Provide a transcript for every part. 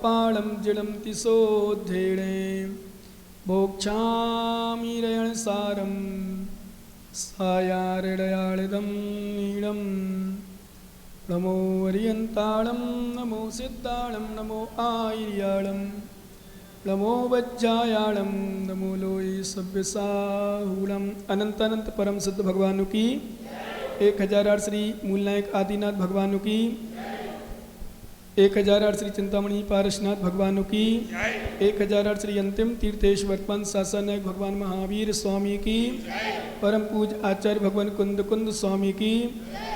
पाणं जिडं तिसोद्धेणे भोक्षामिरयणसारं सायारिडयाळिदं नीडं नमो वरियन्ताळं नमो सिद्धाळं नमो आयर्याळं नमो वज्जायाळं नमो लोई सभ्यसाहूलम। अनंत अनंत परम सिद्ध भगवानों की 1008 श्री मूलनायक आदिनाथ भगवानों की 1008 श्री चिंतामणि पारसनाथ भगवानों की 1008 श्री अंतिम तीर्थेश्वर पंच शासनायक भगवान महावीर स्वामी की परम पूज आचार्य भगवान कुंद कुंद स्वामी की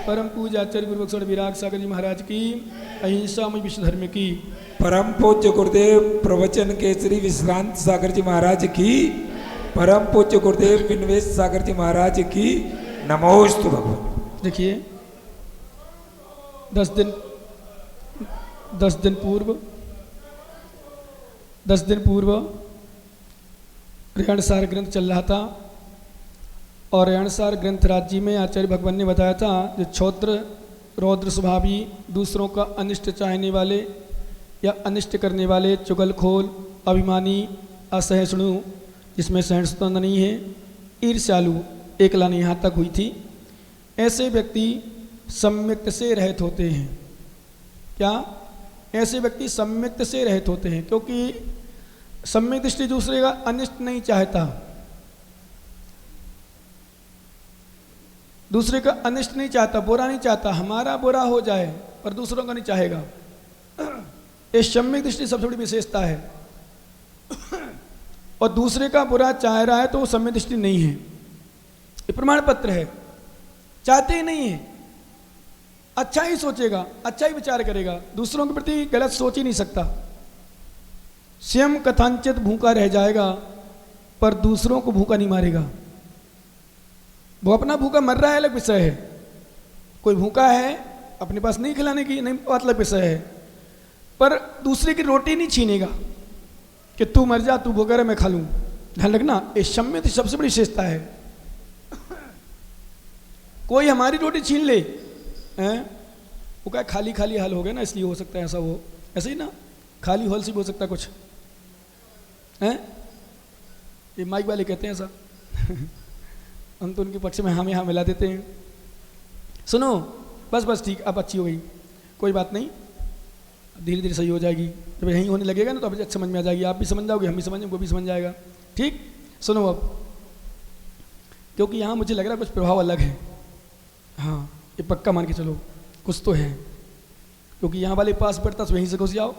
परम पूज आचार्य गुरुबख्शोड़ विराग सागर जी महाराज की अहिंसामय विश्व धर्म की परम पूज्य गुरुदेव प्रवचन केसरी विश्रांत सागर जी महाराज की परम पूज्य गुरुदेव विनवेश सागर जी महाराज की नमोस्तु भगवान। देखिए 10 दिन पूर्व रेणसार ग्रंथ चल रहा था और रेणसार ग्रंथ राज्य में आचार्य भगवान ने बताया था जो क्षौत्र रौद्र स्वभावी दूसरों का अनिष्ट चाहने वाले या अनिष्ट करने वाले चुगलखोर अभिमानी असहिष्णु जिसमें सहिष्णुता नहीं है ईर्ष्यालु एक लानी यहाँ तक हुई थी ऐसे व्यक्ति सम्यक्त से रहित होते हैं। क्या ऐसे व्यक्ति सम्यक्त से रहित होते हैं क्योंकि सम्यक दृष्टि दूसरे का अनिष्ट नहीं चाहता, दूसरे का अनिष्ट नहीं चाहता, बुरा नहीं चाहता, हमारा बुरा हो जाए पर दूसरों का नहीं चाहेगा। ये सम्यक दृष्टि सबसे बड़ी विशेषता है और दूसरे का बुरा चाह रहा है तो वो सम्यक दृष्टि नहीं है, ये प्रमाण पत्र है। चाहते ही नहीं है, अच्छा ही सोचेगा, अच्छा ही विचार करेगा, दूसरों के प्रति गलत सोच ही नहीं सकता। स्वयं कथांचित भूखा रह जाएगा पर दूसरों को भूखा नहीं मारेगा। वो अपना भूखा मर रहा है अलग विषय है, कोई भूखा है अपने पास नहीं खिलाने की नहीं अलग विषय है, पर दूसरे की रोटी नहीं छीनेगा कि तू मर जा, तू भूखा रहे मैं खा लूं। ध्यान रखना, ये सम्यक सबसे बड़ी विशेषता है। कोई हमारी रोटी छीन ले वो क्या खाली खाली हाल हो गया ना, इसलिए हो सकता है ऐसा, वो ऐसे ही ना खाली हॉल से भी हो सकता है कुछ हैं, ये माइक वाले कहते हैं ऐसा हम तो उनके पक्ष में हाँ में हाँ मिला देते हैं। सुनो बस बस ठीक, अब अच्छी हो गई, कोई बात नहीं, धीरे धीरे सही हो जाएगी। जब यहीं होने लगेगा ना तो अब अच्छा समझ में आ जाएगी, आप भी समझ जाओगे, हम भी समझ, वो भी समझ जाएगा। ठीक, सुनो अब, क्योंकि यहाँ मुझे लग रहा है कुछ प्रभाव अलग है। हाँ ये पक्का मान के चलो कुछ तो है, क्योंकि यहाँ वाले पास पड़ता तो यहीं से घुस जाओ,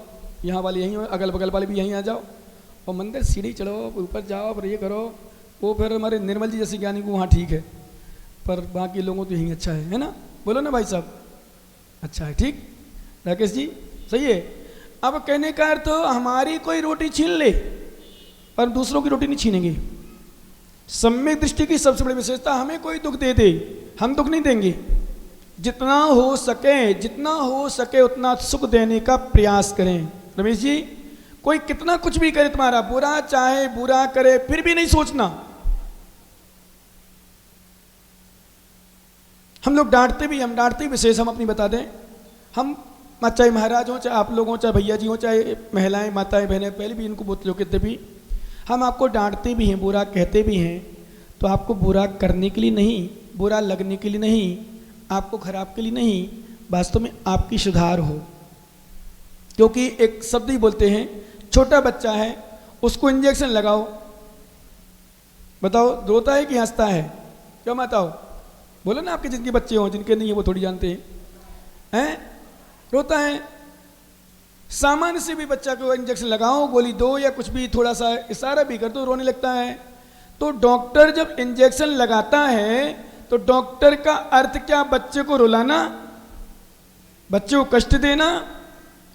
यहाँ वाले यहीं, अगल बगल वाले भी यहीं आ जाओ और मंदिर सीढ़ी चढ़ो ऊपर जाओ और ये करो, वो फिर हमारे निर्मल जी जैसे ज्ञानी को वहाँ ठीक है, पर बाकी लोगों तो यहीं अच्छा है ना? बोलो ना भाई साहब, अच्छा है। ठीक राकेश जी, सही है। अब कहने का अर्थ हमारी कोई रोटी छीन ले पर दूसरों की रोटी नहीं छीनेंगे। सम्यक दृष्टि की सबसे बड़ी विशेषता, हमें कोई दुख दे दे हम दुख नहीं देंगे, जितना हो सके उतना सुख देने का प्रयास करें। रमेश जी, कोई कितना कुछ भी करे तुम्हारा, बुरा चाहे बुरा करे, फिर भी नहीं सोचना। हम लोग डांटते भी, हम डांटते विशेष हम अपनी बता दें, हम चाहे महाराज हो, चाहे आप लोग हो, चाहे भैया जी हो, चाहे महिलाएं माताएं बहनें, पहले भी इनको बहुत लोग कहते भी, हम आपको डांटते भी हैं, बुरा कहते भी हैं, तो आपको बुरा करने के लिए नहीं, बुरा लगने के लिए नहीं, आपको खराब के लिए नहीं, वास्तव में आपकी सुधार हो। क्योंकि एक शब्द ही बोलते हैं, छोटा बच्चा है उसको इंजेक्शन लगाओ, बताओ रोता है कि हंसता है? क्यों बताओ, बोलो ना, आपके जिनके बच्चे हों, जिनके नहीं है वो थोड़ी जानते हैं, रोता है। सामान्य से भी बच्चा को इंजेक्शन लगाओ, गोली दो या कुछ भी, थोड़ा सा इशारा भी कर दो, रोने लगता है। तो डॉक्टर जब इंजेक्शन लगाता है तो डॉक्टर का अर्थ क्या, बच्चे को रुलाना, बच्चे को कष्ट देना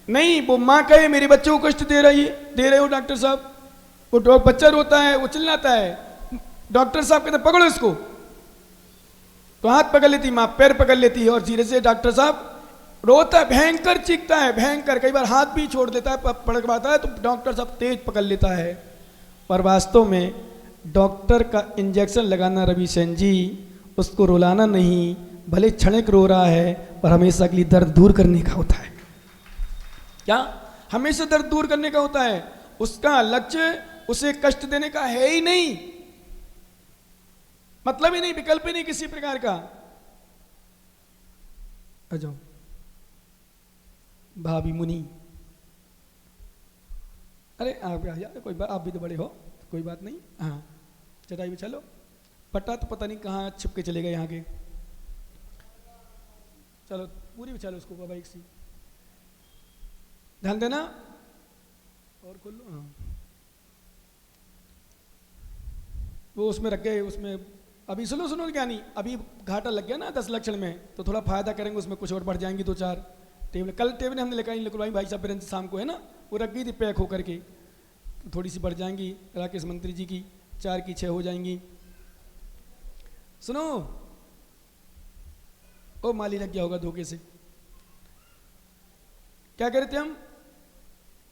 नहीं। वो माँ कहे मेरे बच्चे को कष्ट दे रहे हो डॉक्टर साहब, वो बच्चा रोता है, वो चिल्लाता है, डॉक्टर साहब कहते पकड़ो इसको, तो हाथ पकड़ लेती माँ, पैर पकड़ लेती है और धीरे से डॉक्टर साहब रोता है, भयंकर चीखता है, भयंकर, कई बार हाथ भी छोड़ देता है, पड़क पाता है तो डॉक्टर साहब तेज पकड़ लेता है। पर वास्तव में डॉक्टर का इंजेक्शन लगाना, रवि सेन जी, उसको रुलाना नहीं, भले क्षणिक रो रहा है पर हमेशा के लिए दर्द दूर करने का होता है। क्या हमेशा दर्द दूर करने का होता है, उसका लक्ष्य उसे कष्ट देने का है ही नहीं, मतलब ही नहीं, विकल्प ही नहीं किसी प्रकार का। आ जाओ भाभी मुनि, अरे आप यार कोई बात, आप भी तो बड़े हो, कोई बात नहीं। हाँ चटाई बिछा लो, पट्टा तो पता नहीं कहाँ छिप के चले गए यहाँ के, चलो पूरी बिछा लो उसको बाबा एक सी, ध्यान देना और खोल लो। हाँ वो उसमें रख गए, उसमें अभी सुनो सुनो क्या नहीं, अभी घाटा लग गया ना 10 लक्षण में, तो थोड़ा फायदा करेंगे, उसमें कुछ और बढ़ जाएंगी 2-4 टेबल। कल टेबल हमने लेकर निकलवाई भाई साहब पेरेंट्स शाम को है ना, वो रख गई थी पैक होकर के, तो थोड़ी सी बढ़ जाएंगी, राकेश मंत्री जी की 4 की 6 हो जाएंगी। सुनो ओ माली लग गया होगा धोखे से, क्या कह रहे थे हम,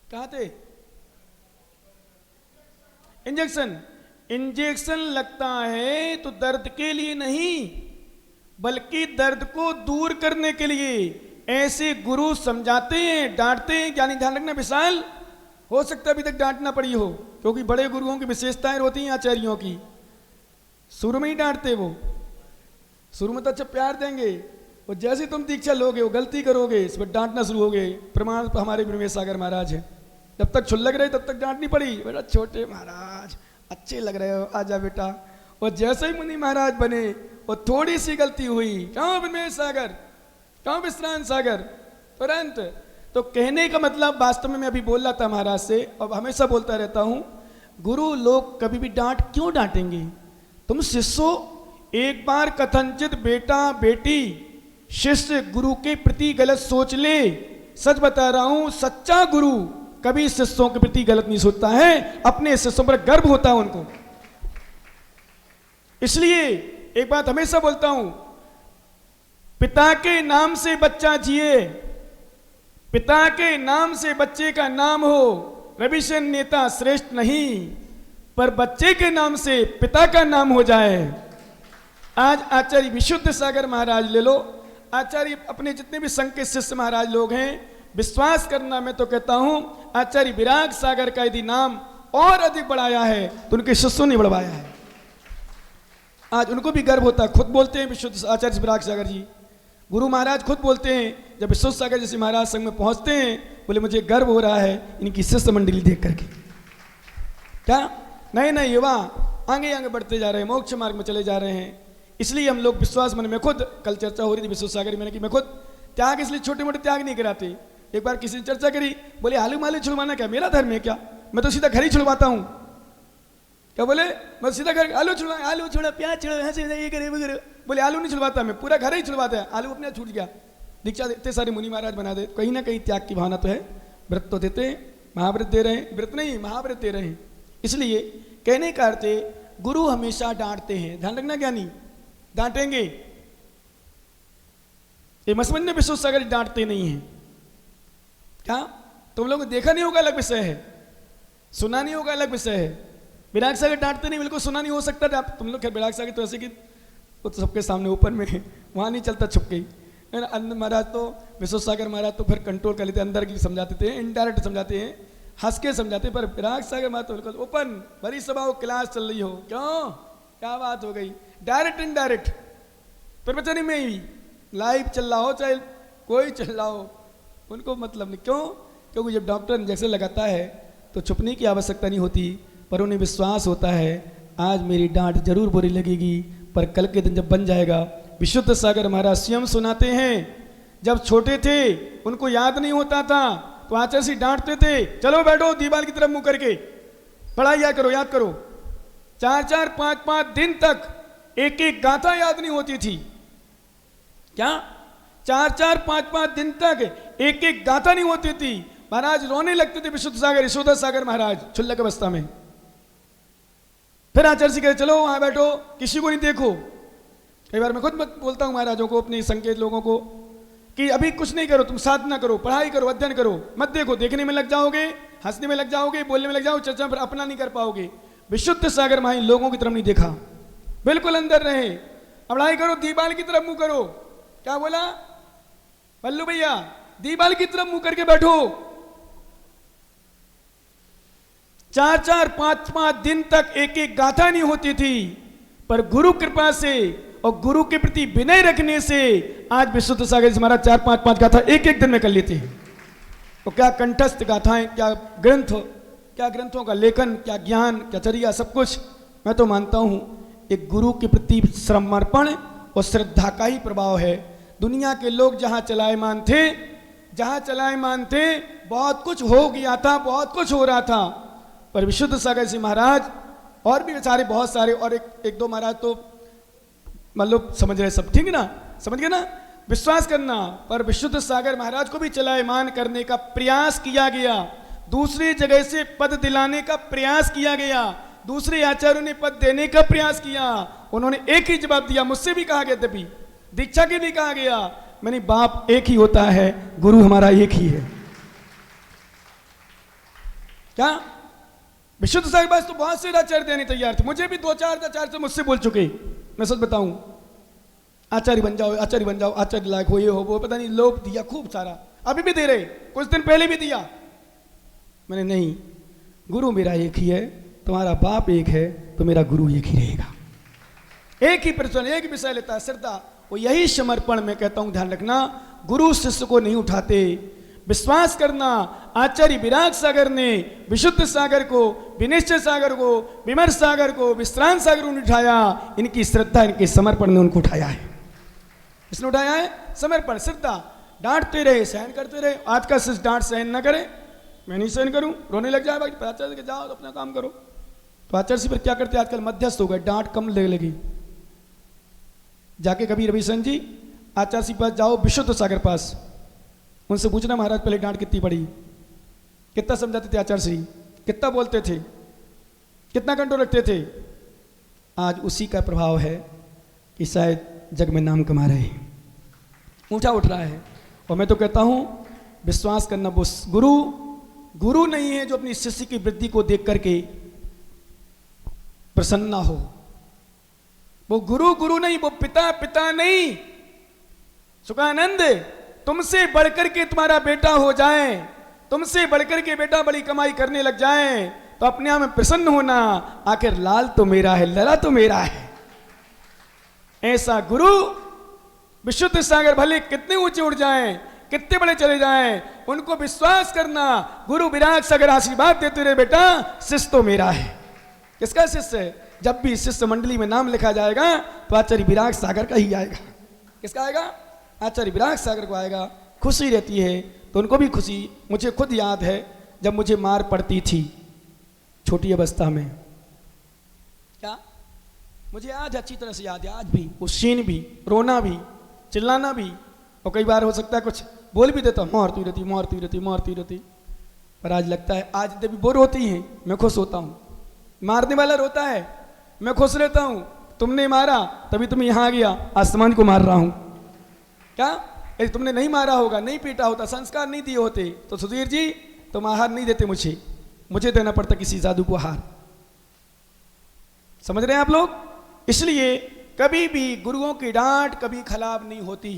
कहाँ थे? इंजेक्शन, इंजेक्शन लगता है तो दर्द के लिए नहीं, बल्कि दर्द को दूर करने के लिए। ऐसे गुरु समझाते हैं, डांटते हैं, ज्ञानी ध्यान रखना विशाल, हो सकता है अभी तक डांटना पड़ी हो, क्योंकि बड़े गुरुओं की विशेषताएं होती हैं आचार्यों की, शुरू में ही डांटते वो, शुरू में तो अच्छा प्यार देंगे, और जैसे तुम दीक्षा लोगे वो गलती करोगे इस पर डांटना शुरू हो गए। प्रमाण हमारे विनवेश सागर महाराज है, जब तक छुल्लक रहे तब तक डांटनी पड़ी, बेटा छोटे महाराज अच्छे लग रहे हो, आजा बेटा। और जैसे ही मुनि महाराज बने और थोड़ी सी गलती हुई, क्यों विनवेश सागर, क्यों विश्रांत सागर, तुरंत। तो कहने का मतलब वास्तव में मैं अभी बोल रहा था महाराज से, अब हमेशा बोलता रहता हूं, गुरु लोग कभी भी डांट क्यों डांटेंगे? तुम शिष्यों एक बार कथनचित बेटा बेटी शिष्य गुरु के प्रति गलत सोच ले, सच बता रहा हूं, सच्चा गुरु कभी शिष्यों के प्रति गलत नहीं सोचता है, अपने शिष्यों पर गर्व होता है उनको। इसलिए एक बात हमेशा बोलता हूं, पिता के नाम से बच्चा जिए, पिता के नाम से बच्चे का नाम हो, रविशन नेता श्रेष्ठ नहीं, पर बच्चे के नाम से पिता का नाम हो जाए। आज आचार्य विशुद्ध सागर महाराज ले लो, आचार्य अपने जितने भी संघ के शिष्य महाराज लोग हैं, विश्वास करना मैं तो कहता हूं, आचार्य विराग सागर का यदि नाम और अधिक बढ़ाया है तो उनके शिष्यों ने बढ़वाया है। आज उनको भी गर्व होता है, खुद बोलते हैं विशुद्ध आचार्य विराग सागर जी, गुरु महाराज खुद बोलते हैं, जब विशुद्ध सागर जैसे महाराज संघ में पहुंचते हैं, बोले मुझे गर्व हो रहा है इनकी शिष्य मंडली देख करके। क्या नए नए युवा आगे आगे बढ़ते जा रहे हैं, मोक्ष मार्ग में चले जा रहे हैं। इसलिए हम लोग विश्वास मन में, खुद कल चर्चा हो रही थी विशुद्ध सागर में कि मैं खुद त्याग इसलिए छोटे मोटे त्याग नहीं कराते। एक बार किसी ने चर्चा करी, बोले आलू मालू छुड़वाना क्या मेरा धर्म है क्या, मैं तो सीधा घर ही छुड़वाता हूँ। क्या बोले, मैं सीधा घर आलू छुड़वा, आलू छोड़ा प्याज छोड़ा, ये करे वो करे, बोले आलू नहीं छुड़वाता, मैं पूरा घर ही छुड़वाता है। आलू अपने छूट गया, दीक्षा देते सारे मुनि महाराज बना दे, कहीं ना कहीं त्याग की भावना तो है। व्रत तो देते हैं, महाव्रत दे रहे हैं, व्रत नहीं महाव्रत दे रहे हैं। इसलिए कहने का अर्थ है, गुरु हमेशा डांटते हैं, ध्यान रखना ज्ञानी, डांटेंगे। ये मत समझना विश्व सागर डांटते नहीं है, क्या तुम लोगों को देखा नहीं होगा अलग विषय है, सुना नहीं होगा अलग विषय है। विराग सागर डांटते नहीं, बिल्कुल सुना नहीं हो सकता था। तुम लोग विराग सागर तो ऐसे कि वो तो सबके सामने ऊपर में वहां नहीं चलता, छुप गई अंदर। महाराज तो विश्व सागर महाराज तो फिर कंट्रोल कर लेते, अंदर की समझाते थे, इनडायरेक्ट समझाते हैं, हंस के समझाते, पर विराग सागर महाराज तो बिल्कुल ओपन, बड़ी सभा हो, क्लास चल रही हो, क्यों क्या बात हो गई, डायरेक्ट इनडायरेक्ट प्रवचन में ही लाइव चल रहा हो, चाहे कोई चल रहा हो, उनको मतलब नहीं। क्यों? क्योंकि जब डॉक्टर इंजेक्शन लगाता है तो छुपने की आवश्यकता नहीं होती, पर उन्हें विश्वास होता है आज मेरी डांट जरूर बुरी लगेगी, पर कल के दिन जब बन जाएगा। विशुद्ध सागर महाराज स्वयं सुनाते हैं, जब छोटे थे उनको याद नहीं होता था तो आचार्य से डांटते थे, चलो बैठो दीवार की तरफ मुंह करके पढ़ाई याद करो, याद करो। 4-4, 5-5 दिन तक एक एक गाथा याद नहीं होती थी। क्या 4-4, 5-5 दिन तक एक एक गाथा नहीं होती थी। महाराज रोने लगते थे विशुद्ध सागर, यशोदा सागर महाराज छुल्लक अवस्था में। फिर आचार्य से कहे चलो वहां बैठो, किसी को नहीं देखो। कई बार मैं खुद बोलता हूं महाराजों को, अपने संकेत लोगों को, कि अभी कुछ नहीं करो, तुम साधना करो, पढ़ाई करो, अध्ययन करो, मत देखो, देखने में लग जाओगे, हंसने में लग जाओगे, बोलने में लग जाओगे, चर्चा पर अपना नहीं कर पाओगे। विशुद्ध सागर माई लोगों की तरफ नहीं देखा, बिल्कुल अंदर रहे। पढ़ाई करो, दीवाल की तरफ मुंह करो। क्या बोला बल्लू भैया, दीवाल की तरफ मुंह करके बैठो, 4-4, 5-5 दिन तक एक एक गाथा नहीं होती थी, पर गुरु कृपा से और गुरु के प्रति विनय रखने से आज विशुद्ध सागर जी महाराज 4-5 गाथा एक एक दिन में कर लेते हैं। तो क्या कंठस्थ गाथाएं, क्या ग्रंथ, क्या ग्रंथों का लेखन, क्या ज्ञान, क्या चर्या, सब कुछ। मैं तो मानता हूं एक गुरु के प्रति समर्पण और श्रद्धा का ही प्रभाव है। दुनिया के लोग जहां चलायमान थे, बहुत कुछ हो गया था, बहुत कुछ हो रहा था, पर विशुद्ध सागर जी महाराज और भी बेचारे बहुत सारे, और एक दो महाराज तो मतलब समझ रहे सब, ठीक है ना, समझ गए ना, विश्वास करना। पर विशुद्ध सागर महाराज को भी चलायमान करने का प्रयास किया गया, दूसरी जगह से पद दिलाने का प्रयास किया गया, दूसरे आचार्यों ने पद देने का प्रयास किया। उन्होंने एक ही जवाब दिया, मुझसे भी कहा गया, तभी दीक्षा के भी कहा गया, मैंने बाप एक ही होता है, गुरु हमारा एक ही है। क्या विशुद्ध सागर पास तो बहुत से आचार्य देने तैयार थे, मुझे भी 2-4 आचार्य से मुझसे बोल चुके, मैं सच बताऊं, आचार्य बन जाओ, आचार्य बन जाओ, आचार्य लायक हो, ये हो वो, पता नहीं लोभ दिया खूब सारा, अभी भी दे रहे, कुछ दिन पहले भी दिया। मैंने नहीं, गुरु मेरा एक ही है, तुम्हारा बाप एक है, तो मेरा गुरु एक ही रहेगा। एक ही प्रश्न, एक ही विषय लेता है, श्रद्धा, वो यही समर्पण। मैं कहता हूं ध्यान रखना, गुरु शिष्य को नहीं उठाते, विश्वास करना। आचार्य विराग सागर ने विशुद्ध सागर को, विनिश्चय सागर को, विमर्श सागर को, विश्रांत सागर को उठाया, इनकी श्रद्धा, इनके समर्पण ने उनको उठाया है। इसने उठाया है समर्पण, श्रद्धा। डांटते रहे, सहन करते रहे। आज का शिष्य डांट सहन ना करे, मैं नहीं सहन करूं, रोने लग जाए, भाई आचार्य के जाओ, अपना काम करो। तो आचार्य जी पर क्या करते, आजकल मध्यस्थ हो गए, डांट कम लगने लगी। जाके कभी रविशंकर जी आचार्य जी पास जाओ, विशुद्ध सागर पास, उनसे पूछना महाराज पहले डांट कितनी पड़ी, कितना समझाते थे आचार्य जी, कितना बोलते थे, कितना कंट्रोल रखते थे। आज उसी का प्रभाव है कि शायद जग में नाम कमा रहे हैं, ऊंचा उठ रहा है। और मैं तो कहता हूं विश्वास करना, वो गुरु नहीं है जो अपनी शिष्य की वृद्धि को देख करके प्रसन्न हो। वो गुरु नहीं, वो पिता नहीं। सुखानंद, तुमसे बढ़कर के तुम्हारा बेटा हो जाए, तुमसे बढ़कर के बेटा बड़ी कमाई करने लग जाए, तो अपने आप में प्रसन्न होना, आखिर लाल तो मेरा है, लला तो मेरा है। ऐसा गुरु विशुद्ध सागर भले कितने ऊंचे उड़ जाएं, कितने बड़े चले जाएं, उनको विश्वास करना। गुरु विराग सागर आशीर्वाद देते रहे, बेटा शिष्य तो मेरा है। किसका शिष्य है? जब भी शिष्य मंडली में नाम लिखा जाएगा तो आचार्य विराग सागर का ही आएगा। किसका आएगा? आचार्य विराग सागर को आएगा। खुशी रहती है तो उनको भी खुशी। मुझे खुद याद है जब मुझे मार पड़ती थी छोटी अवस्था में, क्या मुझे आज अच्छी तरह से याद है, आज भी वो सीन भी, रोना भी, चिल्लाना भी, और कई बार हो सकता है कुछ बोल भी देता हूँ, मारती रहती। पर आज लगता है, आज जब वो रोती हैं मैं खुश होता हूँ। मारने वाला रोता है, मैं खुश रहता हूँ। तुमने मारा तभी तुम यहाँ गया, आसमान को मार रहा हूँ। क्या यदि तुमने नहीं मारा होगा, नहीं पीटा होता, संस्कार नहीं दिए होते, तो सुधीर जी तुम आहार नहीं देते, मुझे देना पड़ता किसी साधु को आहार। समझ रहे हैं आप लोग? इसलिए कभी भी गुरुओं की डांट कभी खराब नहीं होती।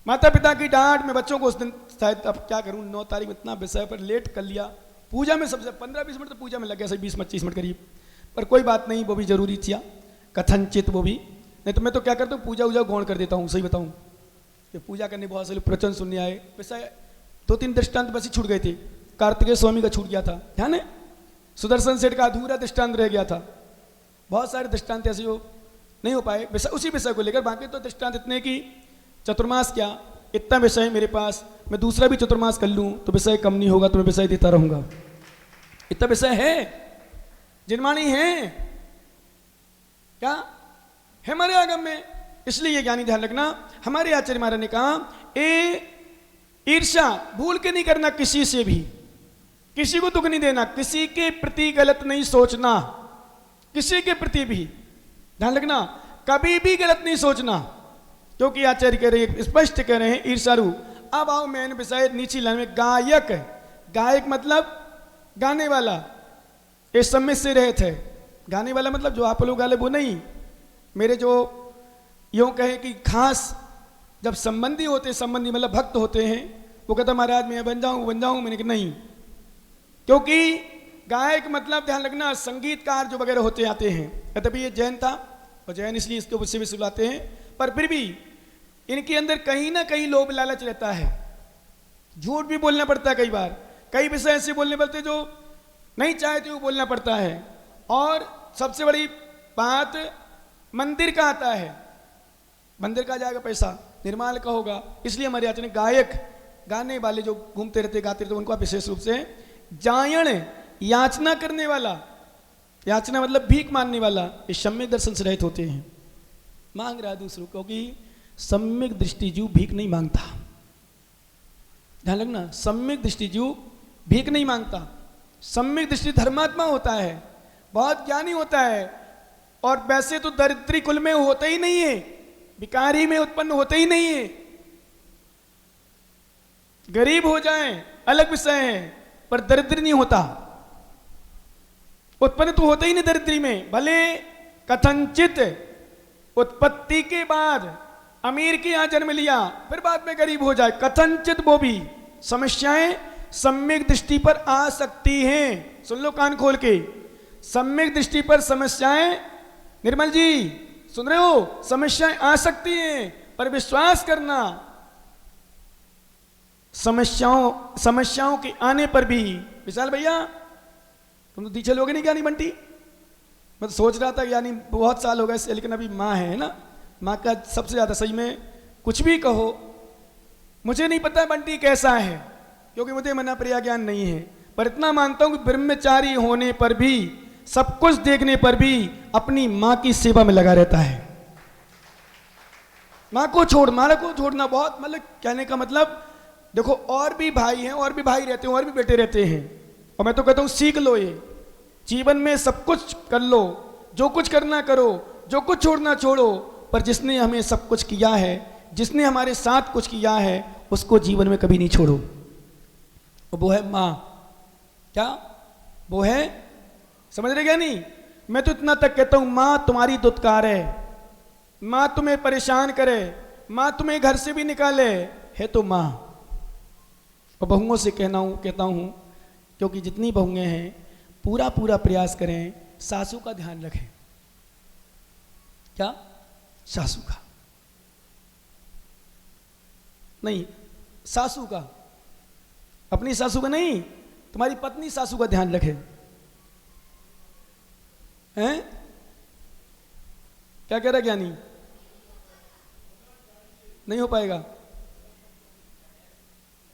माता पिता की डांट में बच्चों को उस दिन, शायद अब क्या करूं, 9 तारीख में इतना विषय पर लेट कर लिया, पूजा में सबसे 15-20 मिनट तो पूजा में लग गया, सही 20-25 मिनट करीब, पर कोई बात नहीं, वो भी जरूरी था कथनचित, वो भी नहीं तो मैं तो क्या करता हूँ, पूजा उजा गौण कर देता हूँ। सही बताऊँ कि पूजा करने बहुत सारे प्रवचन सुनने आए, विषय 2-3 दृष्टांत बस ही छूट गए थे। कार्तिकेय स्वामी का छूट गया था, ध्यान है, सुदर्शन सेठ का अधूरा दृष्टांत रह गया था, बहुत सारे दृष्टांत ऐसे हो नहीं हो पाए उसी विषय को लेकर। बाकी तो दृष्टांत इतने कि चतुर्मास क्या, इतना विषय है मेरे पास, मैं दूसरा भी चतुर्मास कर लूँ तो विषय कम नहीं होगा, तो मैं विषय देता रहूँगा। इतना विषय है, जिनवाणी है, क्या है हमारे आगम में। इसलिए ये ज्ञानी ध्यान रखना, हमारे आचार्य महाराज ने कहा ईर्ष्या भूल के नहीं करना, किसी से भी, किसी को दुख नहीं देना, किसी के प्रति गलत नहीं सोचना, किसी के प्रति भी ध्यान रखना, कभी भी गलत नहीं सोचना, क्योंकि आचार्य कह रहे हैं, स्पष्ट कह रहे हैं ईर्ष्यारु। अब आओ मैंने विषय नीची लाइन में, गायक मतलब गाने वाला, ये सम्मित से रहे थे। गाने वाला मतलब जो आप लोग गाले वो नहीं, मेरे जो यूँ कहे कि खास जब संबंधी होते, संबंधी मतलब भक्त होते हैं, वो कहता महाराज मैं बन जाऊं, मैंने कहा नहीं, क्योंकि गायक मतलब ध्यान रखना संगीतकार जो वगैरह होते आते हैं, तभी ये जैन था और जैन इसलिए इसके ऊपर से भी सुलाते हैं, पर फिर भी इनके अंदर कहीं ना कहीं लोभ लालच रहता है। झूठ भी बोलना पड़ता है कई बार, कई विषय ऐसे बोलने पड़ते जो नहीं चाहते वो बोलना पड़ता है। और सबसे बड़ी बात मंदिर का आता है, मंदिर का जाएगा पैसा, निर्माल का होगा। इसलिए हमारे यहाँ गायक गाने वाले जो घूमते रहते गाते रहते उनको आप विशेष रूप से जायण याचना करने वाला, याचना मतलब भीख मांगने वाला, ये सम्यक दर्शन से रहित होते हैं। मांग रहा दूसरों, क्योंकि सम्यक दृष्टि जीव भीख नहीं मांगता। ध्यान रखना, सम्यक दृष्टि जीव भीख नहीं मांगता। सम्यक दृष्टि धर्मात्मा होता है, बहुत ज्ञानी होता है, और वैसे तो दरिद्री कुल में होता ही नहीं है, भिखारी में उत्पन्न होते ही नहीं है। गरीब हो जाए अलग विषय है, पर दरिद्र नहीं होता, उत्पन्न तो होता ही नहीं दरिद्री में। भले कथनचित उत्पत्ति के बाद अमीर के यहां जन्म लिया, फिर बाद में गरीब हो जाए, कथनचित वो भी समस्याएं सम्यक दृष्टि पर आ सकती हैं। सुन लो कान खोल के, सम्यक दृष्टि पर समस्याएं, निर्मल जी सुन रहे हो, समस्याएं आ सकती हैं, पर विश्वास करना समस्याओं के आने पर भी। विशाल भैया तुम तो दीक्षे लोगे नहीं क्या, नहीं बंटी? मैं तो सोच रहा था यानी बहुत साल हो गए इससे, लेकिन अभी माँ है ना, माँ का सबसे ज्यादा सही में कुछ भी कहो, मुझे नहीं पता बंटी कैसा है, क्योंकि मुझे मना प्रिया ज्ञान नहीं है, पर इतना मानता हूं कि ब्रह्मचारी होने पर भी, सब कुछ देखने पर भी अपनी माँ की सेवा में लगा रहता है। माँ को छोड़ना बहुत, मतलब कहने का मतलब देखो, और भी भाई हैं, और भी भाई रहते हैं, और भी बेटे रहते हैं, और मैं तो कहता हूं सीख लो, ये जीवन में सब कुछ कर लो, जो कुछ करना करो, जो कुछ छोड़ना छोड़ो, पर जिसने हमें सब कुछ किया है, जिसने हमारे साथ कुछ किया है, उसको जीवन में कभी नहीं छोड़ो। वो है माँ। क्या वो है? समझ रहे क्या? नहीं, मैं तो इतना तक कहता हूं, माँ तुम्हारी दुत्कार है, माँ तुम्हें परेशान करे, माँ तुम्हें घर से भी निकाले, है तो माँ। और बहुओं से कहता हूं, क्योंकि जितनी बहुएं हैं पूरा प्रयास करें, सासू का ध्यान रखें। क्या? सासू का नहीं, सासू का, अपनी सासू का नहीं, तुम्हारी पत्नी सासू का ध्यान रखे। हैं? क्या कह रहा ज्ञानी? नहीं हो पाएगा।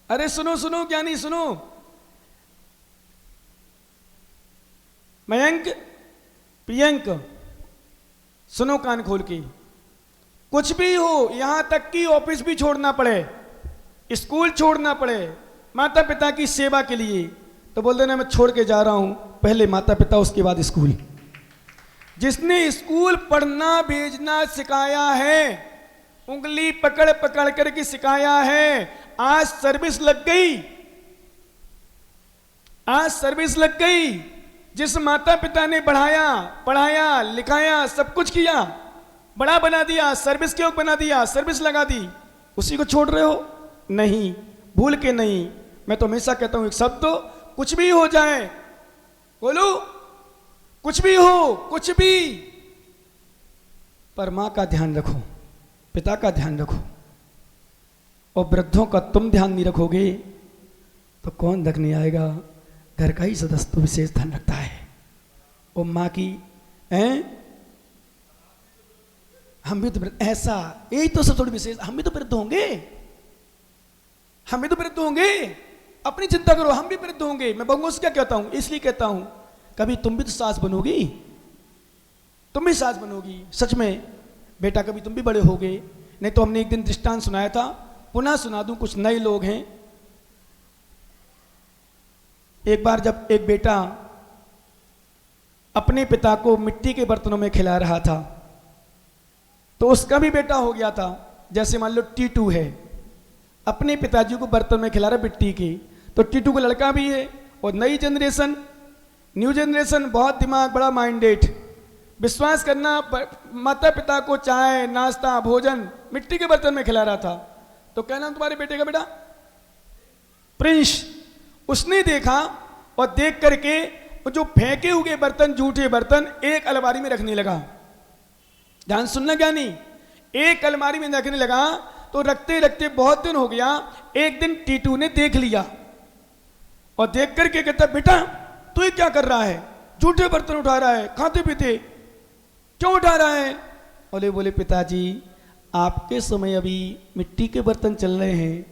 अरे सुनो सुनो ज्ञानी, सुनो, मयंक प्रियंक, सुनो कान खोल के, कुछ भी हो, यहां तक कि ऑफिस भी छोड़ना पड़े, स्कूल छोड़ना पड़े माता पिता की सेवा के लिए, तो बोल देना मैं छोड़ के जा रहा हूं, पहले माता पिता उसके बाद स्कूल। जिसने स्कूल पढ़ना भेजना सिखाया है, उंगली पकड़ पकड़ करके सिखाया है, आज सर्विस लग गई, आज सर्विस लग गई। जिस माता पिता ने पढ़ाया लिखाया सब कुछ किया, बड़ा बना दिया, सर्विस के योग बना दिया, सर्विस लगा दी, उसी को छोड़ रहे हो? नहीं, भूल के नहीं। मैं तो हमेशा कहता हूं एक शब्द, तो कुछ भी हो जाए, बोलो कुछ भी हो, कुछ भी, पर मां का ध्यान रखो, पिता का ध्यान रखो। और वृद्धों का तुम ध्यान नहीं रखोगे तो कौन रखने आएगा? घर का ही सदस्य तो विशेष ध्यान रखता है। और माँ की हम भी तो ऐसा, यही तो सब थोड़ी विशेष, हम भी तो वृद्ध होंगे, हम भी तो वृद्ध होंगे, अपनी चिंता करो, हम भी वृद्ध होंगे। मैं बहुओं से क्या कहता हूं, इसलिए कहता हूं, कभी तुम भी तो सास बनोगी, तुम भी सास बनोगी, सच में बेटा, कभी तुम भी बड़े होगे। नहीं तो हमने एक दिन दृष्टांत सुनाया था, पुनः सुना दूं, कुछ नए लोग हैं। एक बार जब एक बेटा अपने पिता को मिट्टी के बर्तनों में खिला रहा था, तो उसका भी बेटा हो गया था। जैसे मान लो टीटू है, अपने पिताजी को बर्तन में खिला रहा मिट्टी की, तो टीटू को लड़का भी है। और नई जनरेशन, न्यू जनरेशन, बहुत दिमाग, बड़ा माइंडेड, विश्वास करना, माता पिता को चाय नाश्ता भोजन मिट्टी के बर्तन में खिला रहा था। तो क्या नाम तुम्हारे बेटे का? बेटा प्रिंस। उसने देखा और देख करके और जो फेंके हुए बर्तन, जूठे बर्तन एक अलमारी में रखने लगा। ध्यान सुनना क्या नहीं, एक अलमारी में रखने लगा। तो रखते रखते बहुत दिन हो गया। एक दिन टीटू ने देख लिया और देख करके कहता, बेटा तू ये क्या कर रहा है, जूठे बर्तन उठा रहा है, खाते पीते क्यों उठा रहा है? बोले पिताजी आपके समय अभी मिट्टी के बर्तन चल रहे हैं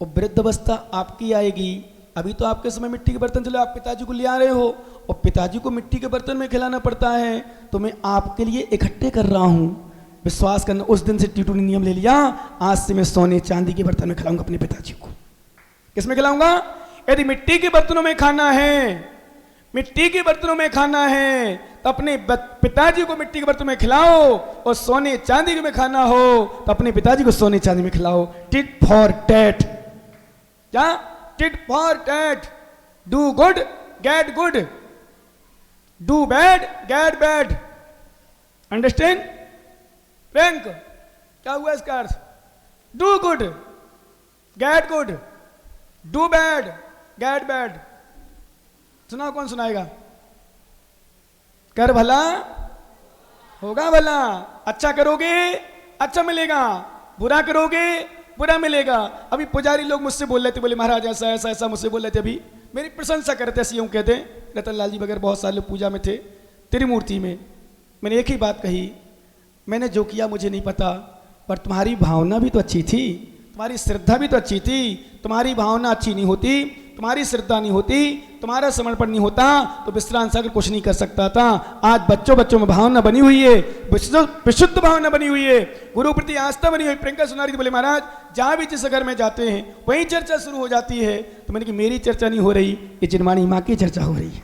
और वृद्ध अवस्था आपकी आएगी। अभी तो आपके समय मिट्टी के बर्तन चले, आप पिताजी को ले आ रहे हो और पिताजी को मिट्टी के बर्तन में खिलाना पड़ता है, तो मैं आपके लिए इकट्ठे कर रहा हूं। विश्वास करना, उस दिन से टीटू ने नियम ले लिया, आज से मैं सोने चांदी के बर्तन में खिलाऊंगा अपने पिताजी को। किसमें खिलाऊंगा? यदि मिट्टी के बर्तनों में खाना है, मिट्टी के बर्तनों में खाना है तो अपने पिताजी को मिट्टी के बर्तन में खिलाओ, और सोने चांदी में खाना हो तो अपने पिताजी को सोने चांदी में खिलाओ। Tit for tat. क्या? Tit for tat. Do good get good, do bad get bad. Understand? Frank, क्या हुआ इसका अर्थ? Do good get good, do bad get bad. सुना, कौन सुनाएगा? कर भला होगा भला। अच्छा करोगे अच्छा मिलेगा, बुरा करोगे बुरा मिलेगा। अभी पुजारी लोग मुझसे बोल रहे थे, बोले महाराज ऐसा ऐसा ऐसा मुझसे बोल रहे थे, अभी मेरी प्रशंसा करते ऐसे यूं कहते, रतन लाल जी वगैरह बहुत सारे लोग पूजा में थे तेरी मूर्ति में। मैंने एक ही बात कही, मैंने जो किया मुझे नहीं पता, पर तुम्हारी भावना भी तो अच्छी थी, तुम्हारी श्रद्धा भी तो अच्छी थी। तुम्हारी भावना अच्छी नहीं होती, तुम्हारी श्रद्धा नहीं होती, तुम्हारा समर्पण नहीं होता तो विश्रांत सागर कुछ नहीं कर सकता था। आज बच्चों बच्चों में भावना बनी हुई है, विशुद्ध भावना बनी हुई है, गुरु प्रति आस्था बनी हुई। प्रियंका सुनारी बोले महाराज जहां भी जिस घर में जाते हैं वहीं चर्चा शुरू हो जाती है। तो मैंने कि मेरी चर्चा नहीं हो रही, ये जिनवाणी माँ की चर्चा हो रही है।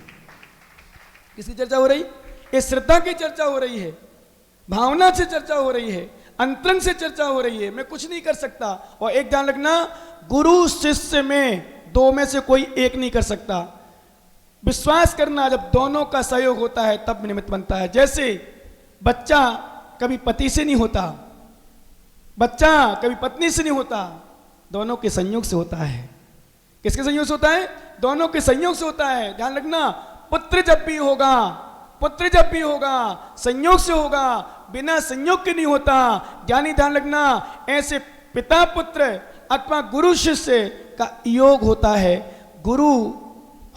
किसकी चर्चा हो रही? ये श्रद्धा की चर्चा हो रही है, भावना से चर्चा हो रही है, अंतरंग से चर्चा हो रही है। मैं कुछ नहीं कर सकता। और एक ध्यान रखना, गुरु शिष्य में दो में से कोई एक नहीं कर सकता। विश्वास करना, जब दोनों का सहयोग होता है तब निमित्त बनता है। जैसे बच्चा कभी पति से नहीं होता, बच्चा कभी पत्नी से नहीं होता, दोनों के संयोग से होता है। किसके संयोग से होता है? दोनों के संयोग से होता है। ध्यान रखना, पुत्र जब भी होगा, पुत्र जब भी होगा संयोग से होगा, बिना संयोग के नहीं होता। ज्ञानी ध्यान रखना, ऐसे पिता पुत्र अथवा गुरु शिष्य का योग होता है। गुरु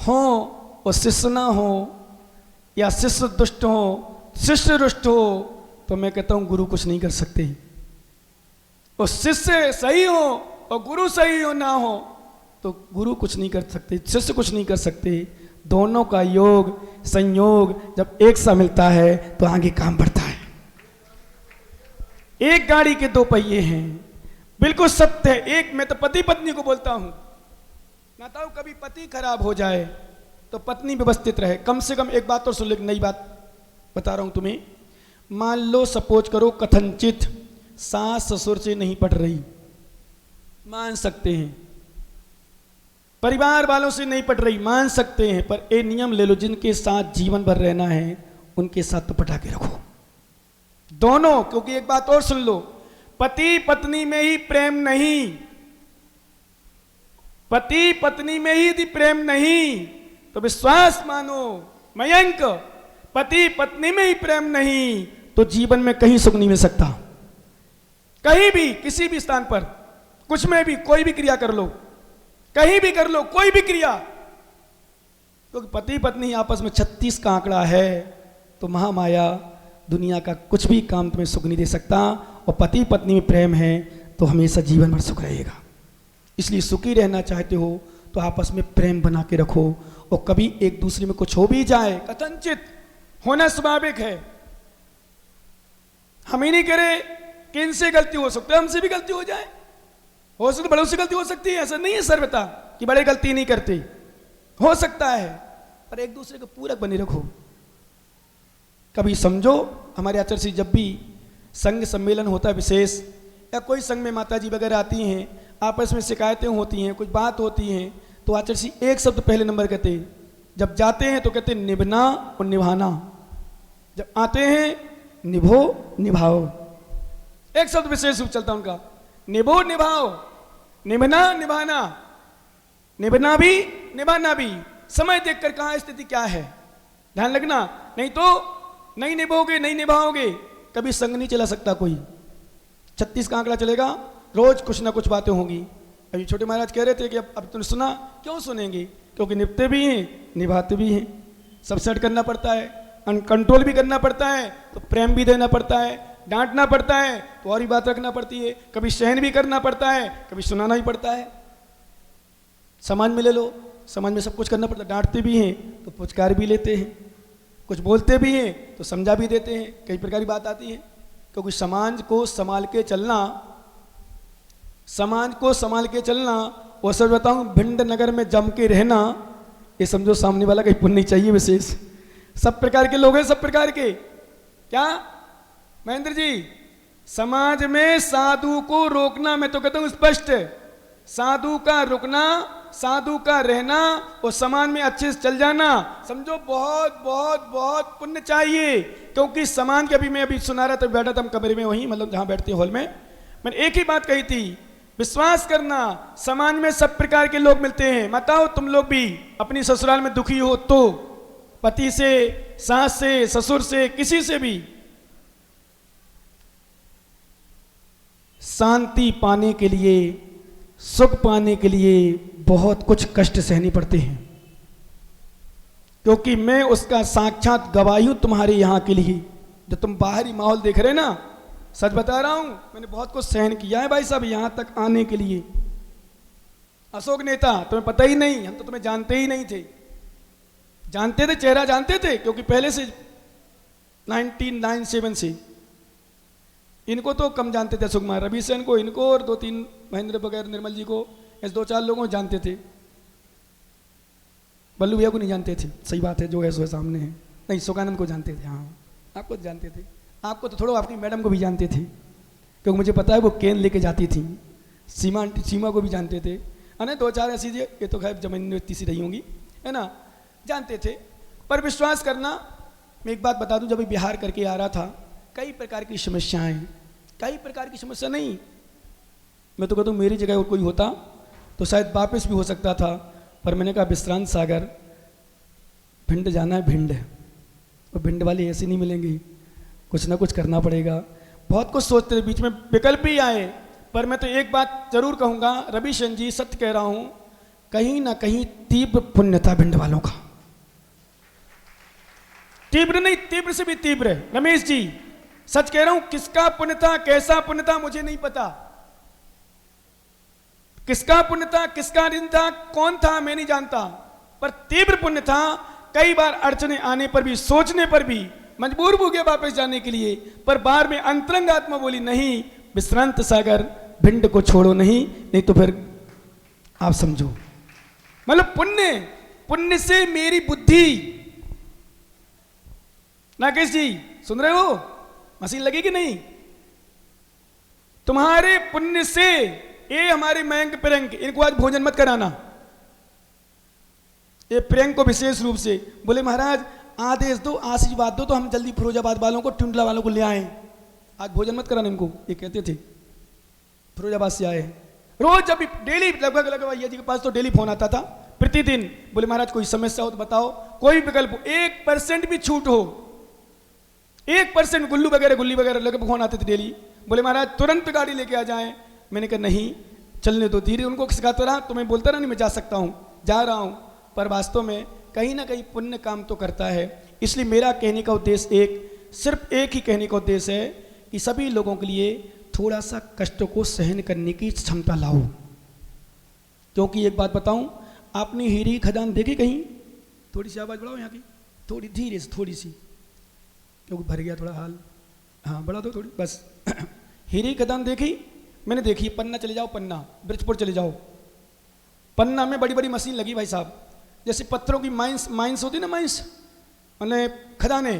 हो और शिष्य ना हो, या शिष्य दुष्ट हो शिष्य रुष्ट हो, तो मैं कहता हूं गुरु कुछ नहीं कर सकते। और शिष्य सही हो और गुरु सही हो ना हो तो गुरु कुछ नहीं कर सकते, शिष्य कुछ नहीं कर सकते। दोनों का योग संयोग जब एक सा मिलता है तो आगे काम बढ़ता है। एक गाड़ी के दो पहिए हैं, बिल्कुल सत्य है। एक, मैं तो पति पत्नी को बोलता हूं, माताओं कभी पति खराब हो जाए तो पत्नी व्यवस्थित रहे। कम से कम एक बात और सुन लो, नई बात बता रहा हूं तुम्हें। मान लो सपोज करो कथनचित सास ससुर से नहीं पट रही, मान सकते हैं, परिवार वालों से नहीं पट रही, मान सकते हैं, पर ये नियम ले लो, जिनके साथ जीवन भर रहना है उनके साथ तो पटा के रखो दोनों। क्योंकि एक बात और सुन लो, पति पत्नी में ही प्रेम नहीं, पति पत्नी में ही यदि प्रेम नहीं तो विश्वास मानो मयंक, पति पत्नी में ही प्रेम नहीं तो जीवन में कहीं सुख नहीं मिल सकता। कहीं भी, किसी भी स्थान पर, कुछ में भी, कोई भी क्रिया कर लो, कहीं भी कर लो, कोई भी क्रिया, क्योंकि तो पति पत्नी आपस में 36 का आंकड़ा है। तो महामाया दुनिया का कुछ भी काम तुम्हें सुख नहीं दे सकता। और पति पत्नी में प्रेम है तो हमेशा जीवन भर सुख रहेगा। इसलिए सुखी रहना चाहते हो तो आपस में प्रेम बना के रखो। और कभी एक दूसरे में कुछ हो भी जाए, कथनचित होना स्वाभाविक है। हम ही नहीं करें कि इनसे गलती हो सकती है, हमसे भी गलती हो जाए, हो सकता बड़ों से गलती हो सकती है। ऐसा नहीं है सर्वथा कि बड़े गलती नहीं करते, हो सकता है, पर एक दूसरे को पूरक बने रखो। कभी समझो, हमारे आचार्य श्री जब भी संघ सम्मेलन होता है विशेष, या कोई संघ में माता जी वगैरह आती हैं, आपस में शिकायतें होती हैं, कुछ बात होती हैं, तो आचार्य श्री एक शब्द पहले नंबर कहते हैं। जब जाते हैं तो कहते हैं निभना और निभाना, जब आते हैं निभो निभाओ। एक शब्द विशेष रूप चलता उनका, निभो निभाओ, निभना निभाना, निभना भी निभाना भी। समय देखकर कहाँ स्थिति क्या है, ध्यान रखना, नहीं तो नहीं निभाओगे, नहीं निभाओगे, कभी संग नहीं चला सकता कोई। 36 का आंकड़ा चलेगा, रोज कुछ ना कुछ बातें होंगी। अभी छोटे महाराज कह रहे थे कि अब तुमने सुना, क्यों सुनेंगे? क्योंकि निपते भी हैं, निभाते भी हैं, सब सेट करना पड़ता है, कंट्रोल भी करना पड़ता है, तो प्रेम भी देना पड़ता है, डांटना पड़ता है तो और भी बात रखना पड़ती है, कभी सहन भी करना पड़ता है, कभी सुनाना ही पड़ता है। समाज में ले लो, समाज में सब कुछ करना पड़ता है, डांटते भी हैं तो पुचकार भी लेते हैं, कुछ बोलते भी हैं तो समझा भी देते हैं, कई प्रकार की बात आती है। क्योंकि समाज को संभाल के चलना, समाज को संभाल के चलना, और सच बताऊं भिंड नगर में जम के रहना, ये समझो सामने वाला कहीं पुण्य नहीं चाहिए विशेष। सब प्रकार के लोग हैं, सब प्रकार के। क्या महेंद्र जी, समाज में साधु को रोकना, मैं तो कहता हूं स्पष्ट, साधु का रुकना, साधु का रहना और समाज में अच्छे से चल जाना, समझो बहुत बहुत बहुत पुण्य चाहिए। क्योंकि समाज के, अभी मैं अभी सुना रहा था, बैठा था हम कमरे में, वहीं मतलब जहां बैठते हॉल में, मैंने एक ही बात कही थी, विश्वास करना समाज में सब प्रकार के लोग मिलते हैं। बताओ तुम लोग भी अपनी ससुराल में दुखी हो तो, पति से, सास से, ससुर से, किसी से भी शांति पाने के लिए, सुख पाने के लिए बहुत कुछ कष्ट सहने पड़ते हैं। क्योंकि मैं उसका साक्षात गवाही हूं तुम्हारे यहां के लिए। जो तुम बाहरी माहौल देख रहे ना, सच बता रहा हूं, मैंने बहुत कुछ सहन किया है भाई साहब यहां तक आने के लिए। अशोक नेता तुम्हें पता ही नहीं, हम तो तुम्हें जानते ही नहीं थे। जानते थे, चेहरा जानते थे, क्योंकि पहले से 1997 से इनको तो कम जानते थे, अशोक कुमार, रवि सेन को, इनको और 2-3 महेंद्र वगैरह, निर्मल जी को, ऐसे 2-4 लोगों को जानते थे। बल्लू भैया को नहीं जानते थे, सही बात है, जो है सो सामने है। नहीं, शोकानंद को जानते थे, हाँ आपको तो जानते थे, आपको तो थोड़ा अपनी मैडम को भी जानते थे, क्योंकि मुझे पता है वो केन लेके जाती थी। सीमा को भी जानते थे, है ना, 2-4 ऐसी, ये तो खैर जमीन इतनी सी रही होंगी, है ना, जानते थे। पर विश्वास करना, मैं एक बात बता दूं, जब बिहार करके आ रहा था, कई प्रकार की समस्याएं, कई प्रकार की समस्या, नहीं मैं तो कहता हूँ मेरी जगह और कोई होता तो शायद वापस भी हो सकता था, पर मैंने कहा विश्रांत सागर, भिंड जाना है, भिंड, और भिंड वाले ऐसे नहीं मिलेंगे, कुछ ना कुछ करना पड़ेगा। बहुत कुछ सोचते थे, बीच में विकल्प भी आए, पर मैं तो एक बात जरूर कहूँगा, रवि सेन जी सत्य कह रहा हूँ, कहीं ना कहीं तीव्र पुण्य था भिंड वालों का। तीव्र नहीं, तीव्र से भी तीव्र है रमेश जी, सच कह रहा हूं। किसका पुण्य था, कैसा पुण्य था, मुझे नहीं पता, किसका पुण्य था, किसका ऋण था, कौन था, मैं नहीं जानता, पर तीव्र पुण्य था। कई बार अड़चने आने पर भी, सोचने पर भी मजबूर हो गया वापस जाने के लिए, पर बार में अंतरंग आत्मा बोली नहीं, विश्रांत सागर भिंड को छोड़ो नहीं तो फिर आप समझो, मतलब पुण्य, पुण्य से मेरी बुद्धि। नागेश जी सुन रहे हो, मशीन लगी कि नहीं? तुम्हारे पुण्य से ये हमारे मयंक प्रियंक, इनको आज भोजन मत कराना, ये प्रियंक को विशेष रूप से बोले महाराज आदेश दो, आशीर्वाद दो, तो हम जल्दी फिरोजाबाद वालों को, टुंडला वालों को ले आए, आज भोजन मत कराना इनको, ये कहते थे। फिरोजाबाद से आए, रोज जब डेली लगभग भैया जी के पास तो डेली फोन आता था प्रतिदिन, बोले महाराज कोई समस्या हो तो बताओ, कोई विकल्प हो, 1% भी छूट हो, 1% गुल्ली वगैरह लगे फोन आते थे डेली, बोले महाराज तुरंत गाड़ी लेके आ जाएं। मैंने कहा नहीं, चलने दो, धीरे उनको सिखाता रहा, तो मैं बोलता रहा नहीं मैं जा सकता हूँ, जा रहा हूँ, पर वास्तव में कहीं ना कहीं पुण्य काम तो करता है। इसलिए मेरा कहने का उद्देश्य सिर्फ एक ही कहने का उद्देश्य है कि सभी लोगों के लिए थोड़ा सा कष्ट को सहन करने की क्षमता लाओ। क्योंकि एक बात बताऊं, आपने हीरे खदान देखी कहीं? थोड़ी सी आवाज़ बढ़ाओ यहाँ की, थोड़ी धीरे से, थोड़ी सी, क्योंकि भर गया थोड़ा हाल, हाँ बढ़ा दो थोड़ी बस। हीरे खदान देखी? मैंने देखी, पन्ना चले जाओ, पन्ना ब्रिजपुर चले जाओ, पन्ना में बड़ी बड़ी मशीन लगी भाई साहब, जैसे पत्थरों की माइंस होती ना, माइंस मैंने खदाने,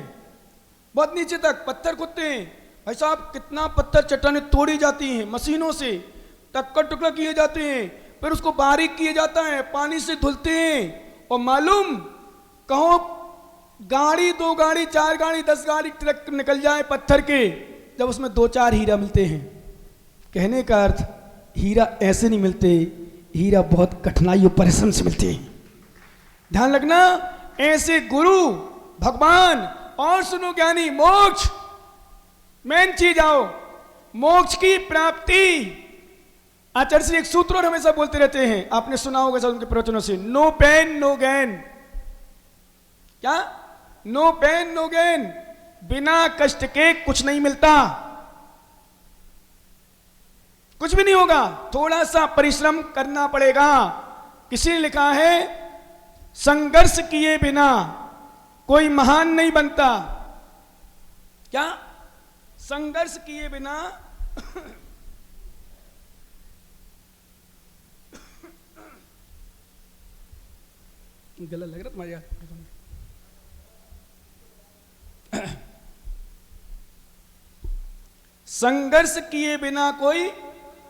बहुत नीचे तक पत्थर खुदते हैं भाई साहब, कितना पत्थर चट्टानें तोड़ी जाती हैं मशीनों से, टुकड़ा टुकड़ा किए जाते हैं, फिर उसको बारीक किया जाता है, पानी से धुलते हैं, और मालूम कहो गाड़ी, 2 गाड़ी, 4 गाड़ी, 10 गाड़ी ट्रक निकल जाए पत्थर के, जब उसमें 2-4 हीरा मिलते हैं। कहने का अर्थ, हीरा ऐसे नहीं मिलते, हीरा बहुत कठिनाई और परिश्रम से मिलते हैं। ध्यान रखना, ऐसे गुरु भगवान। और सुनो ज्ञानी, मोक्ष मेन चीज आओ, मोक्ष की प्राप्ति। आचार्य श्री एक सूत्र और हमेशा बोलते रहते हैं, आपने सुना होगा सब उनके प्रवचनों से, नो पेन नो गेन। क्या? नो पेन नो गेन, बिना कष्ट के कुछ नहीं मिलता, कुछ भी नहीं होगा, थोड़ा सा परिश्रम करना पड़ेगा। किसी ने लिखा है, संघर्ष किए बिना कोई महान नहीं बनता। क्या? संघर्ष किए बिना गला लग रहा तुम्हारे यार। संघर्ष किए बिना कोई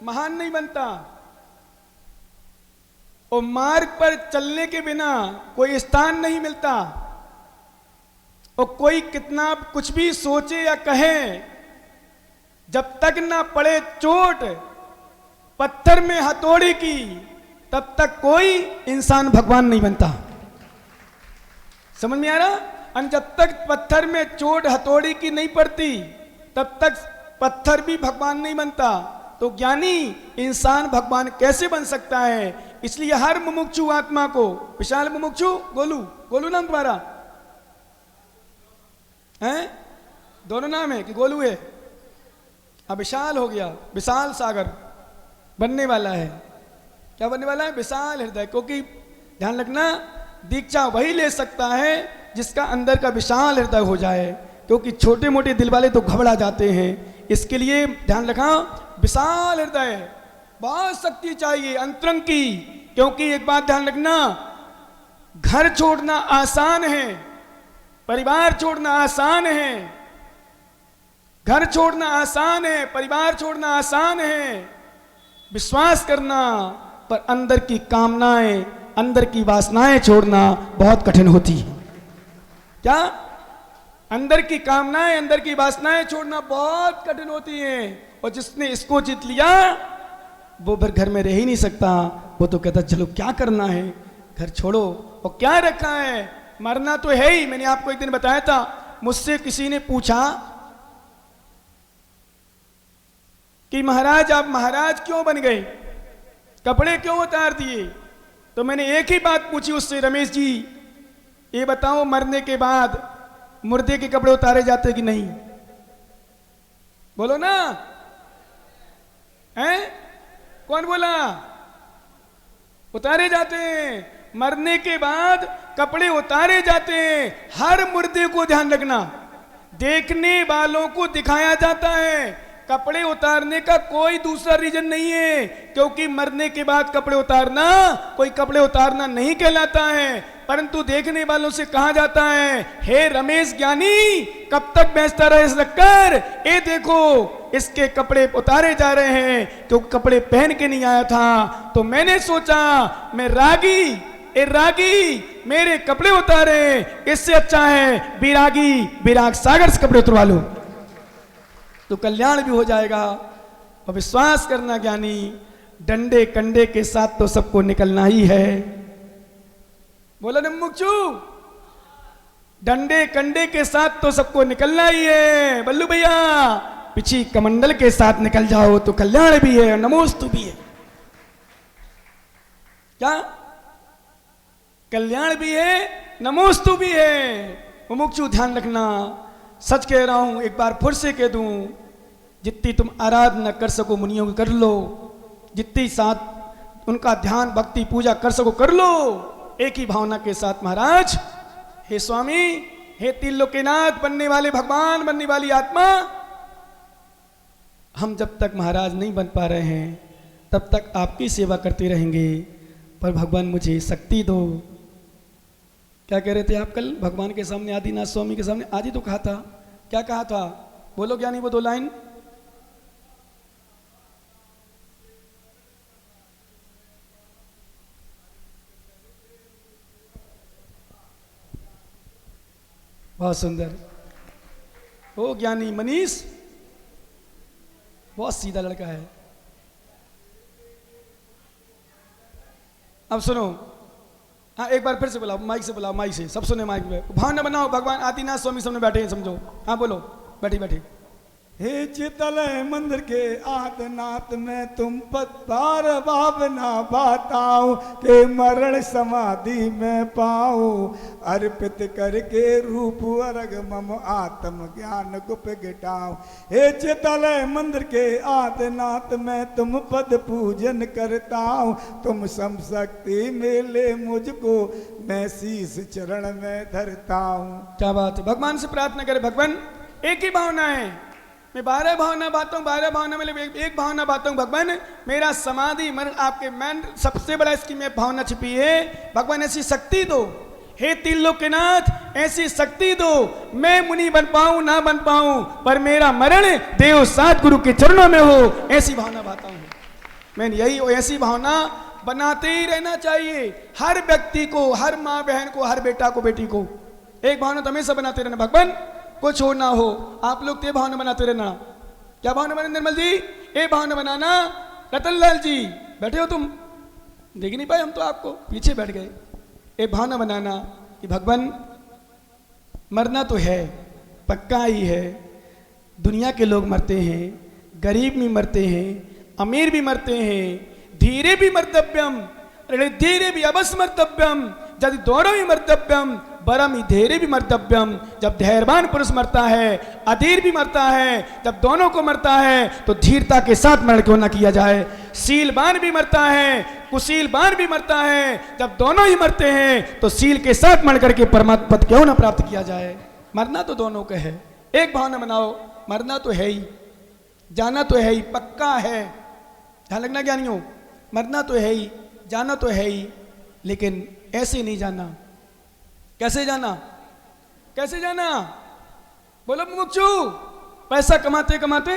महान नहीं बनता, और मार्ग पर चलने के बिना कोई स्थान नहीं मिलता। और कोई कितना कुछ भी सोचे या कहे, जब तक ना पड़े चोट पत्थर में हथौड़ी की, तब तक कोई इंसान भगवान नहीं बनता। समझ में आ रहा? और जब तक पत्थर में चोट हथौड़ी की नहीं पड़ती, तब तक पत्थर भी भगवान नहीं बनता। तो ज्ञानी इंसान भगवान कैसे बन सकता है? इसलिए हर मुमुक्षु आत्मा को, विशाल मुमुक्षु, गोलू, गोलू नाम तुम्हारा है? दोनों नाम है कि गोलू है? अब विशाल हो गया, विशाल सागर बनने वाला है। क्या बनने वाला है? विशाल हृदय। क्योंकि ध्यान रखना, दीक्षा वही ले सकता है जिसका अंदर का विशाल हृदय हो जाए, क्योंकि छोटे मोटे दिल वाले तो घबरा जाते हैं। इसके लिए ध्यान रखा, विशाल हृदय, बहुत शक्ति चाहिए अंतरंग की। क्योंकि एक बात ध्यान रखना, घर छोड़ना आसान है, परिवार छोड़ना आसान है। घर छोड़ना आसान है, परिवार छोड़ना आसान है, विश्वास करना, पर अंदर की कामनाएं, अंदर की वासनाएं छोड़ना बहुत कठिन होती है। क्या? अंदर की कामनाएं, अंदर की वासनाएं छोड़ना बहुत कठिन होती हैं। और जिसने इसको जीत लिया, वो फिर घर में रह ही नहीं सकता। वो तो कहता चलो क्या करना है, घर छोड़ो। और क्या रखा है, मरना तो है ही। मैंने आपको एक दिन बताया था, मुझसे किसी ने पूछा कि महाराज आप महाराज क्यों बन गए, कपड़े क्यों उतार दिए? तो मैंने एक ही बात पूछी उससे, रमेश जी ये बताओ, मरने के बाद मुर्दे के कपड़े उतारे जाते कि नहीं? बोलो ना, हैं? कौन बोला? उतारे जाते हैं। मरने के बाद कपड़े उतारे जाते हैं। हर मुर्दे को ध्यान रखना, देखने वालों को दिखाया जाता है। कपड़े उतारने का कोई दूसरा रीजन नहीं है, क्योंकि मरने के बाद कपड़े उतारना कोई कपड़े उतारना नहीं कहलाता है, परंतु देखने वालों से कहा जाता है, हे रमेश ज्ञानी कब तक बेचता रहे इस रखकर, ये देखो इसके कपड़े उतारे जा रहे हैं, क्योंकि कपड़े पहन के नहीं आया था। तो मैंने सोचा मैं रागी, ए रागी मेरे कपड़े उतारे, इससे अच्छा है विरागी विराग सागर से कपड़े उतरवा लो, तो कल्याण भी हो जाएगा। और विश्वास करना ज्ञानी, डंडे कंडे के साथ तो सबको निकलना ही है। बोलो न मुक्षु, डंडे कंडे के साथ तो सबको निकलना ही है। बल्लू भैया पिछी कमंडल के साथ निकल जाओ तो कल्याण भी है, नमोस्तु भी है। क्या? कल्याण भी है, नमोस्तु भी है। मुमुक्षु ध्यान रखना, सच कह रहा हूं, एक बार फिर से कह दूं, जितनी तुम आराधना कर सको मुनियों की कर लो, जितनी साथ उनका ध्यान भक्ति पूजा कर सको कर लो, एक ही भावना के साथ महाराज, हे स्वामी, हे त्रिलोकीनाथ बनने वाले भगवान, बनने वाली आत्मा, हम जब तक महाराज नहीं बन पा रहे हैं तब तक आपकी सेवा करते रहेंगे, पर भगवान मुझे शक्ति दो। क्या कह रहे थे आप कल भगवान के सामने, आदिनाथ स्वामी के सामने? आज ही तो कहा था। क्या कहा था? बोलो ज्ञानी वो दो लाइन। बहुत सुंदर। ओ ज्ञानी मनीष बहुत सीधा लड़का है। अब सुनो, हाँ एक बार फिर से बुलाओ, माइक से बुलाओ, माइक से सब सुने माइक में। भावना बनाओ, भगवान आदिनाथ स्वामी सामने बैठे हैं समझो। हाँ बोलो, बैठी बैठी। हे चितल मंदिर के आदनाथ में तुम पत्तार भावना बताओ के मरण समाधि में पाओ अर्पित करके रूप अर्घ मम आत्म ज्ञान गुप गिटाओ। हे चितल मंदिर के आदनाथ में तुम पद पूजन करता हूँ तुम सम शक्ति मिले मुझको मैं शीस चरण में धरता हूँ। क्या बात है। भगवान से प्रार्थना करें, भगवान एक ही भावना है, मैं 12 भावना बाता हूँ, 12 भावना में एक भावना बाता हूँ। भगवान मेरा समाधि मरण आपके मन सबसे बड़ा इसकी में भावना छिपी है। भगवान ऐसी शक्ति दो, हे त्रिलोकनाथ ऐसी शक्ति दो, मैं मुनि बन पाऊं ना बन पाऊं पर मेरा मरण देव सात गुरु के चरणों में हो, ऐसी भावना बाता हूँ मैं। यही ऐसी भावना बनाते ही रहना चाहिए हर व्यक्ति को, हर माँ बहन को, हर बेटा को, बेटी को। एक भावना तो हमेशा बनाते रहना, भगवान को छोड़ना हो। आप लोग ते भावना बनाते रहना। क्या भावना बना निर्मल जी? ये भावना बनाना। रतनलाल जी बैठे हो तुम, देख नहीं पाए हम तो आपको, पीछे बैठ गए। ये भावना बनाना कि भगवान मरना तो है, पक्का ही है। दुनिया के लोग मरते हैं, गरीब भी मरते हैं, अमीर भी मरते हैं, धीरे भी मर्तव्यम धीरे भी अवस्मर्तव्यम, यदि दोनों ही मर्तव्यम बरम ही धैर्य भी मर्तव्यम। जब धैर्यवान पुरुष मरता है, अधीर भी मरता है, जब दोनों को मरता है तो धीरता के साथ मरण क्यों ना किया जाए। शीलवान भी मरता है, कुशीलवान भी मरता है, जब दोनों ही मरते हैं तो शील के साथ मर करके परमात्मा पद क्यों ना प्राप्त किया जाए। मरना तो दोनों का है। एक भावना बनाओ, मरना तो है ही, जाना तो है ही, पक्का है। ध्यान लगना ज्ञानियों, मरना तो है ही, जाना तो है ही, लेकिन ऐसे नहीं जाना। कैसे जाना? कैसे जाना? बोलो मुमुक्षु, पैसा कमाते कमाते